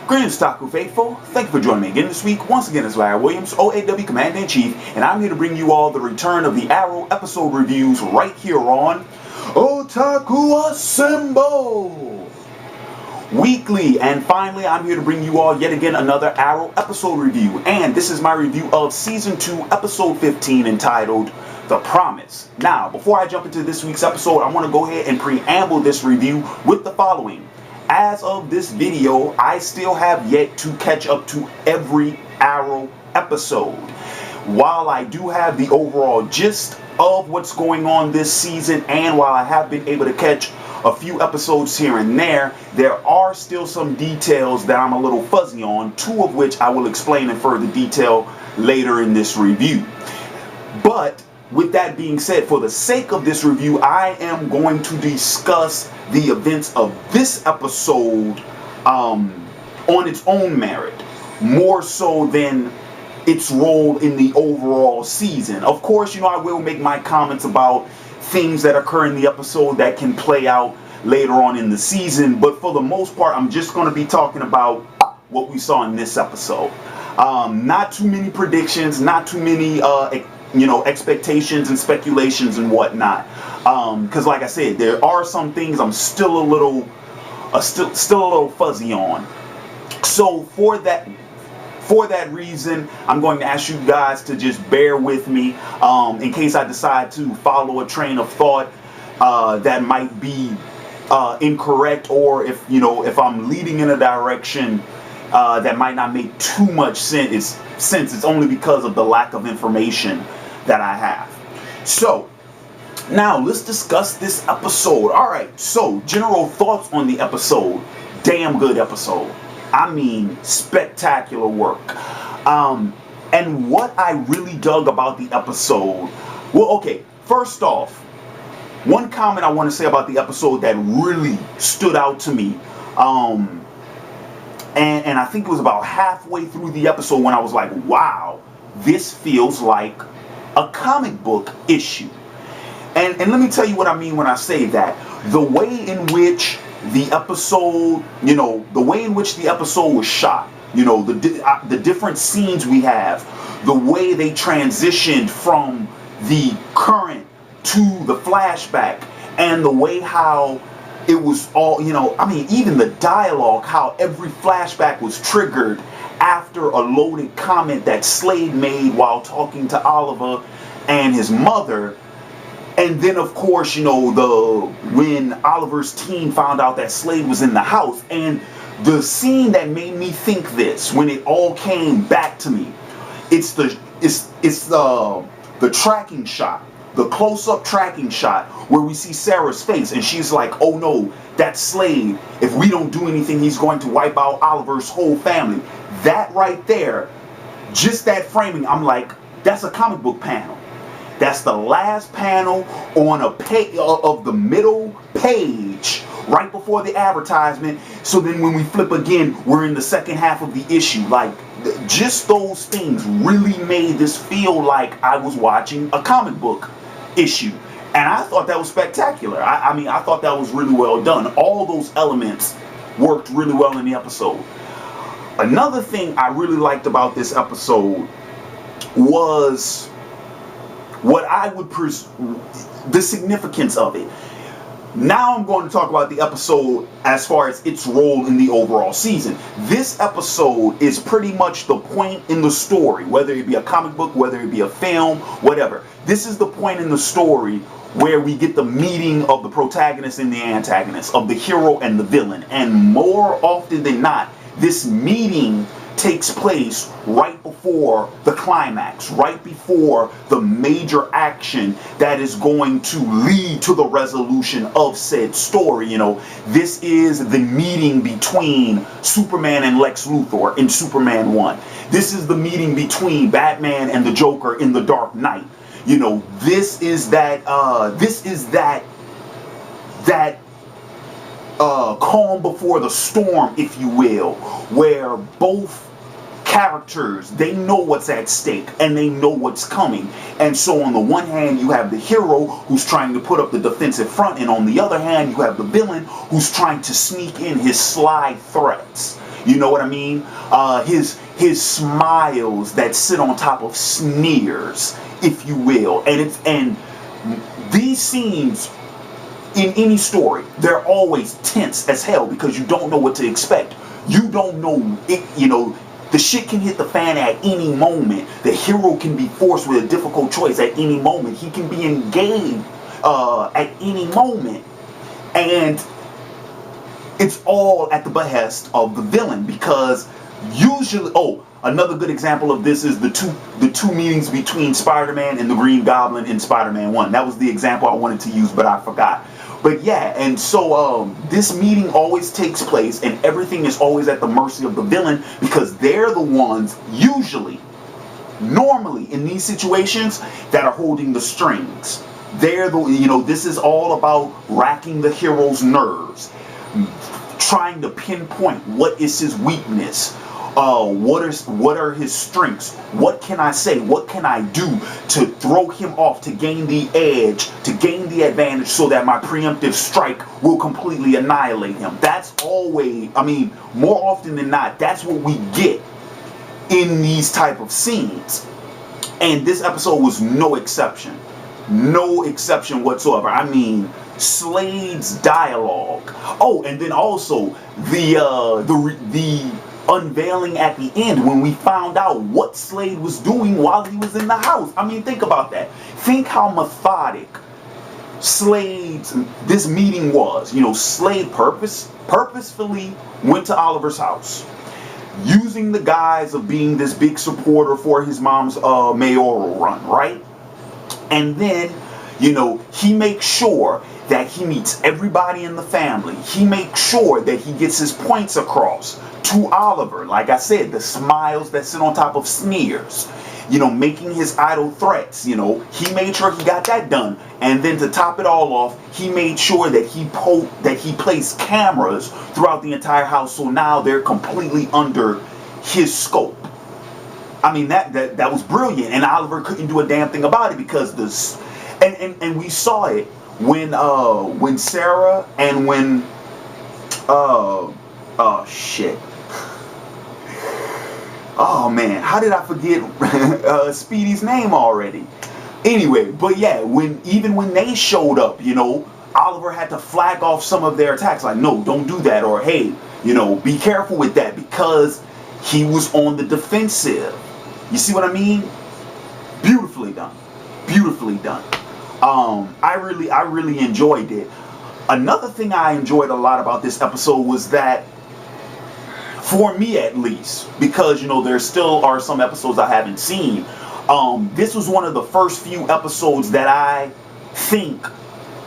Greetings, Taku Faithful. Thank you for joining me again this week. Once again, it's Larry Williams, OAW Commander-in-Chief, and I'm here to bring you all the return of the Arrow episode reviews right here on Otaku Assemble! Weekly, and finally, I'm here to bring you all yet again another Arrow episode review, and this is my review of Season 2, Episode 15, entitled The Promise. Now, before I jump into this week's episode, I want to go ahead and preamble this review with the following. As of this video, I still have yet to catch up to every Arrow episode. While I do have the overall gist of what's going on this season, and while I have been able to catch a few episodes here and there are still some details that I'm a little fuzzy on, two of which I will explain in further detail later in this review. But with that being said, for the sake of this review, I am going to discuss the events of this episode on its own merit, more so than its role in the overall season. Of course, I will make my comments about things that occur in the episode that can play out later on in the season, but for the most part, I'm just going to be talking about what we saw in this episode. Not too many predictions, not too many expectations and speculations and whatnot, because like I said, there are some things I'm still a little fuzzy on. So for that reason, I'm going to ask you guys to just bear with me in case I decide to follow a train of thought that might be incorrect, or if I'm leading in a direction that might not make too much sense. It's only because of the lack of information that I have. So now let's discuss this episode. Alright, so general thoughts on the episode. Damn good episode. I mean, spectacular work. And what I really dug about the episode, well, okay, first off, one comment I want to say about the episode that really stood out to me, and I think it was about halfway through the episode when I was like, wow, this feels like a comic book issue. And let me tell you what I mean when I say that. The way in which the episode, was shot, the different scenes we have, the way they transitioned from the current to the flashback, and the way how it was all, even the dialogue, how every flashback was triggered after a loaded comment that Slade made while talking to Oliver and his mother. And then, of course, when Oliver's team found out that Slade was in the house, and the scene that made me think this, when it all came back to me, it's the tracking shot, the close-up tracking shot where we see Sarah's face, and she's like, oh no, that's Slade. If we don't do anything, he's going to wipe out Oliver's whole family. That right there, just that framing, I'm like, that's a comic book panel. That's the last panel on a page of the middle page right before the advertisement. So then when we flip again, we're in the second half of the issue. Like, just those things really made this feel like I was watching a comic book issue. And I thought that was spectacular. I thought that was really well done. All those elements worked really well in the episode. Another thing I really liked about this episode was what I would the significance of it. Now I'm going to talk about the episode as far as its role in the overall season. This episode is pretty much the point in the story, whether it be a comic book, whether it be a film, whatever. This is the point in the story where we get the meeting of the protagonist and the antagonist, of the hero and the villain. And more often than not, this meeting takes place right before the climax, right before the major action that is going to lead to the resolution of said story. This is the meeting between Superman and Lex Luthor in Superman 1. This is the meeting between Batman and the Joker in The Dark Knight. This is that calm before the storm, if you will, where both characters, they know what's at stake and they know what's coming. And so on the one hand, you have the hero who's trying to put up the defensive front, and on the other hand, you have the villain who's trying to sneak in his sly threats. You know what I mean? His smiles that sit on top of sneers, if you will. And these scenes in any story, they're always tense as hell because you don't know what to expect. You don't know it, the shit can hit the fan at any moment. The hero can be forced with a difficult choice at any moment. He can be engaged at any moment. And it's all at the behest of the villain, because usually, another good example of this is the two meetings between Spider-Man and the Green Goblin in Spider-Man 1. That was the example I wanted to use, but I forgot. But yeah, and so this meeting always takes place, and everything is always at the mercy of the villain, because they're the ones, normally in these situations, that are holding the strings. They're this is all about racking the hero's nerves, trying to pinpoint what is his weakness, what are his strengths, what can I say, what can I do to throw him off, to gain the edge, to gain the advantage, so that my preemptive strike will completely annihilate him. That's always, more often than not, that's what we get in these type of scenes. And this episode was no exception. No exception whatsoever. Slade's dialogue. Oh, and then also the unveiling at the end when we found out what Slade was doing while he was in the house. Think about that. Think how methodic this meeting was. Slade purposefully went to Oliver's house, using the guise of being this big supporter for his mom's mayoral run, right? And then, he makes sure that he meets everybody in the family. He makes sure that he gets his points across to Oliver. Like I said, the smiles that sit on top of sneers. Making his idle threats. He made sure he got that done. And then to top it all off, he made sure that he placed cameras throughout the entire house. So now they're completely under his scope. That was brilliant, and Oliver couldn't do a damn thing about it, because and we saw it when Sara and when oh man, how did I forget Speedy's name already? Anyway, but yeah, even when they showed up, Oliver had to flag off some of their attacks, like, no, don't do that, or hey, be careful with that, because he was on the defensive. You see what I mean? Beautifully done. Beautifully done. I really enjoyed it. Another thing I enjoyed a lot about this episode was that, for me at least, because there still are some episodes I haven't seen, this was one of the first few episodes that I think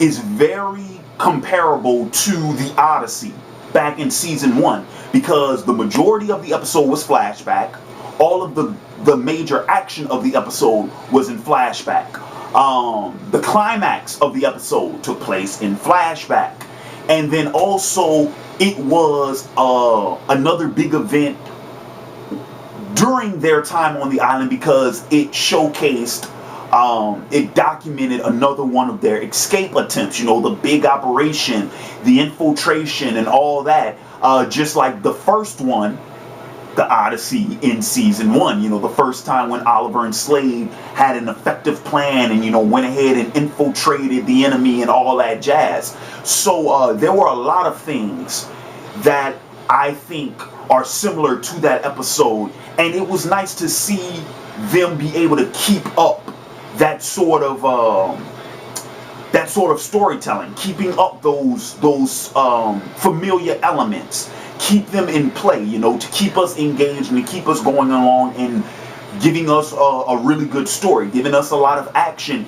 is very comparable to the Odyssey back in season 1, because the majority of the episode was flashback. All of the major action of the episode was in flashback. The climax of the episode took place in flashback. And then also it was another big event during their time on the island, because it showcased, it documented another one of their escape attempts, the big operation, the infiltration and all that, just like the first one, the Odyssey in season 1, the first time when Oliver and Slade had an effective plan and, went ahead and infiltrated the enemy and all that jazz. So there were a lot of things that I think are similar to that episode, and it was nice to see them be able to keep up that sort of storytelling, keeping up those familiar elements. Keep them in play, to keep us engaged and to keep us going along and giving us a really good story, giving us a lot of action.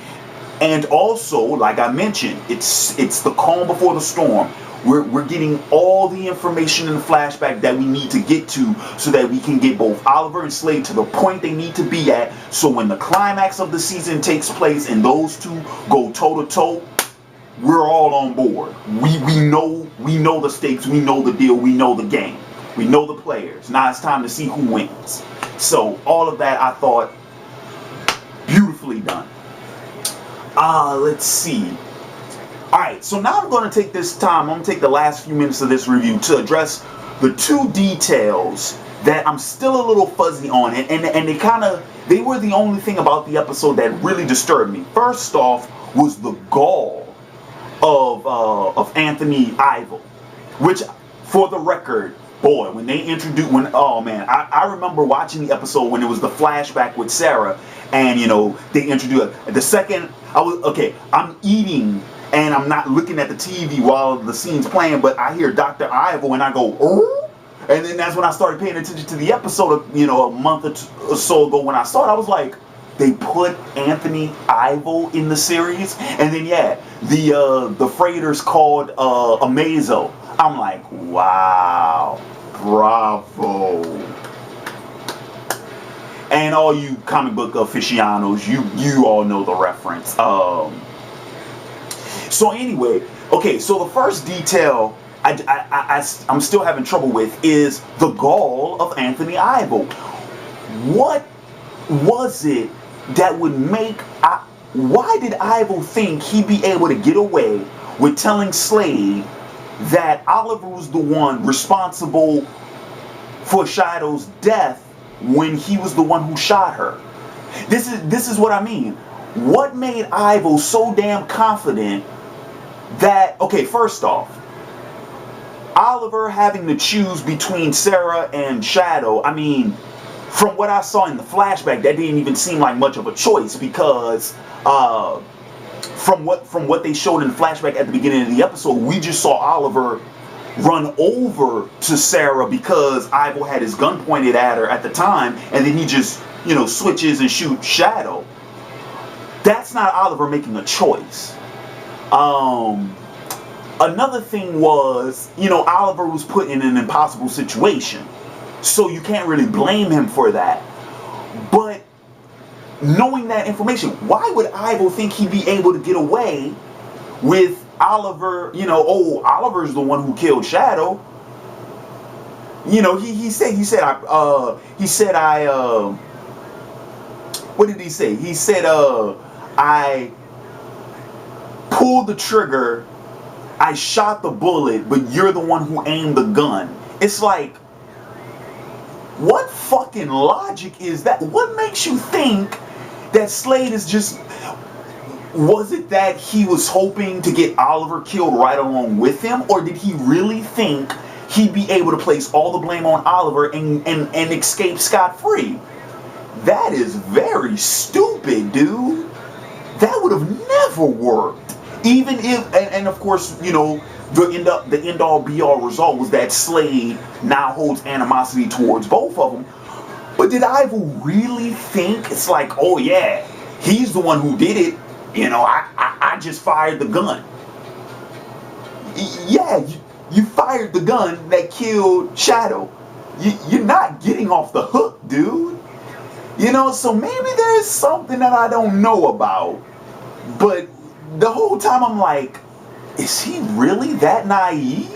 And also, like I mentioned, it's the calm before the storm. We're getting all the information in the flashback that we need to get to, so that we can get both Oliver and Slade to the point they need to be at, so when the climax of the season takes place and those two go toe to toe, we're all on board. We know the stakes, we know the deal, we know the game, we know the players. Now it's time to see who wins. So all of that I thought beautifully done. Let's see. Alright, so now I'm going to take this time, I'm going to take the last few minutes of this review to address the two details that I'm still a little fuzzy on, and they were the only thing about the episode that really disturbed me. First off was the gall of Anthony Ivo, which, for the record, boy, when they introduced, oh man, I remember watching the episode when it was the flashback with Sara, and they introduced the second I'm eating and I'm not looking at the TV while the scene's playing, but I hear Dr. Ivo and I go, oh, and then that's when I started paying attention to the episode, a month or so ago when I saw it. I was like, they put Anthony Ivo in the series, and then the freighters called Amazo. I'm like, wow, bravo. And all you comic book aficionados, you all know the reference. So anyway, okay, so the first detail I'm still having trouble with is the gall of Anthony Ivo. What was it that would make... why did Ivo think he'd be able to get away with telling Slade that Oliver was the one responsible for Shadow's death when he was the one who shot her? This is what I mean. What made Ivo so damn confident that... Okay, first off, Oliver having to choose between Sara and Shadow, I mean, from what I saw in the flashback, that didn't even seem like much of a choice, because from what they showed in the flashback at the beginning of the episode, we just saw Oliver run over to Sara because Ivo had his gun pointed at her at the time, and then he just, switches and shoots Shadow. That's not Oliver making a choice. Another thing was, Oliver was put in an impossible situation, so you can't really blame him for that. But knowing that information, why would Ivo think he'd be able to get away with Oliver? Oliver's the one who killed Shadow. He said what did he say? He said I pulled the trigger, I shot the bullet, but you're the one who aimed the gun. It's like, what fucking logic is that? What makes you think that Slade is just... Was it that he was hoping to get Oliver killed right along with him? Or did he really think he'd be able to place all the blame on Oliver and escape scot-free? That is very stupid, dude. That would have never worked. Even if, and of course, the end-all be-all result was that Slade now holds animosity towards both of them. But did Ivo really think it's like, oh yeah, he's the one who did it? I just fired the gun. Yeah, you fired the gun that killed Shadow. You're not getting off the hook, dude. So maybe there's something that I don't know about. But the whole time I'm like, is he really that naive?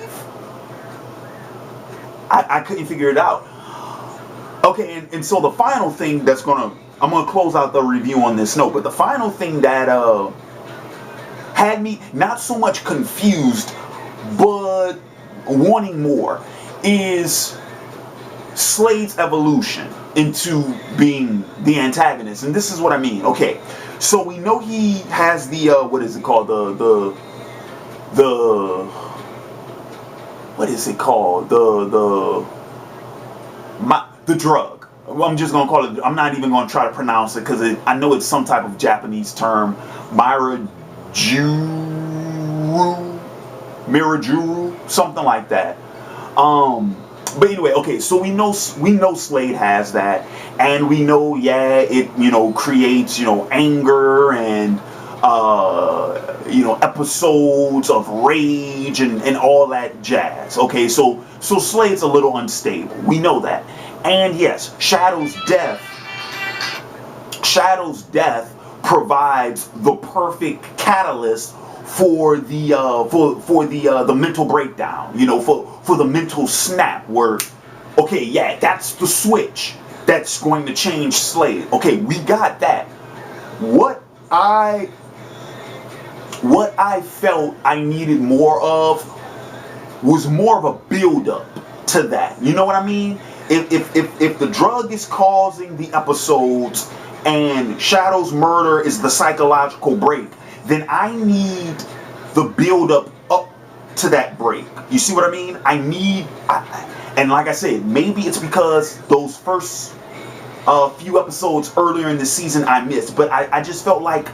I couldn't figure it out. Okay, and so the final thing I'm gonna close out the review on this note, but the final thing that had me not so much confused, but wanting more, is Slade's evolution into being the antagonist. And this is what I mean. Okay, so we know he has the what is it called, the what is it called, the drug. I'm just gonna call it, I'm not even gonna try to pronounce it because I know it's some type of Japanese term. Mirakuru, something like that. But anyway, okay, so we know Slade has that, and we know, it creates anger and episodes of rage and all that jazz. Okay, so Slade's a little unstable. We know that. And yes, Shadow's death provides the perfect catalyst for the mental breakdown, for the mental snap where, okay, yeah, that's the switch that's going to change Slade. Okay, we got that. What I felt I needed more of was more of a build-up to that. You know what I mean? If the drug is causing the episodes and Shadow's murder is the psychological break, then I need the build up to that break. You see what I mean? And like I said, maybe it's because those first few episodes earlier in the season I missed, but I just felt like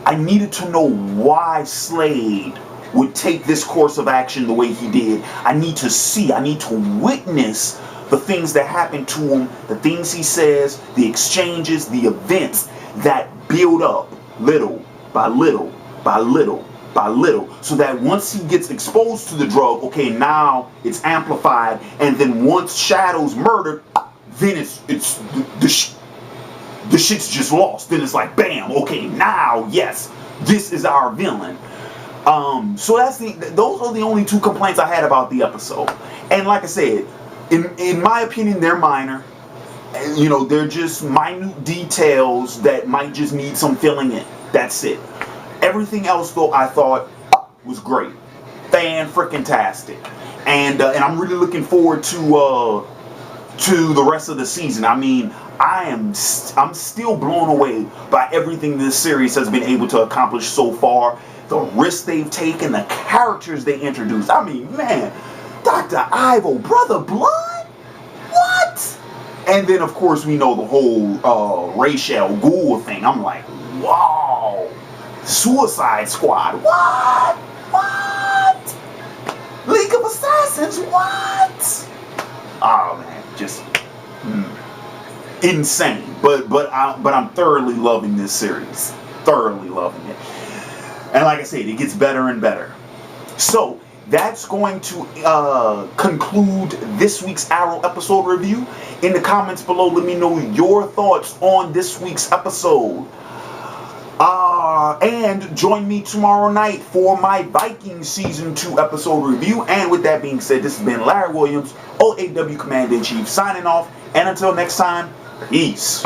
I needed to know why Slade would take this course of action the way he did. I need to witness the things that happen to him, the things he says, the exchanges, the events that build up little by little by little by little, so that once he gets exposed to the drug, okay, now it's amplified, and then once Shadow's murdered, then the shit's just lost. Then it's like, bam, okay, now, yes, this is our villain. So those are the only two complaints I had about the episode. And like I said, in my opinion, they're minor. You know, they're just minute details that might just need some filling in. That's it. Everything else, though, I thought was great. Fan-freaking-tastic. And I'm really looking forward to the rest of the season. I mean, I'm still blown away by everything this series has been able to accomplish so far. The risks they've taken, the characters they introduced. I mean, man, Dr. Ivo, Brother Blood? What? And then, of course, we know the whole Ra's al Ghul thing. I'm like, wow. Suicide Squad. What? What? League of Assassins. What? Oh, man, just insane. But I'm thoroughly loving this series. Thoroughly loving it. And like I said, it gets better and better. So that's going to conclude this week's Arrow episode review. In the comments below, let me know your thoughts on this week's episode. And join me tomorrow night for my Vikings Season 2 episode review. And with that being said, this has been Larry Williams, OAW Commander-in-Chief, signing off. And until next time, peace.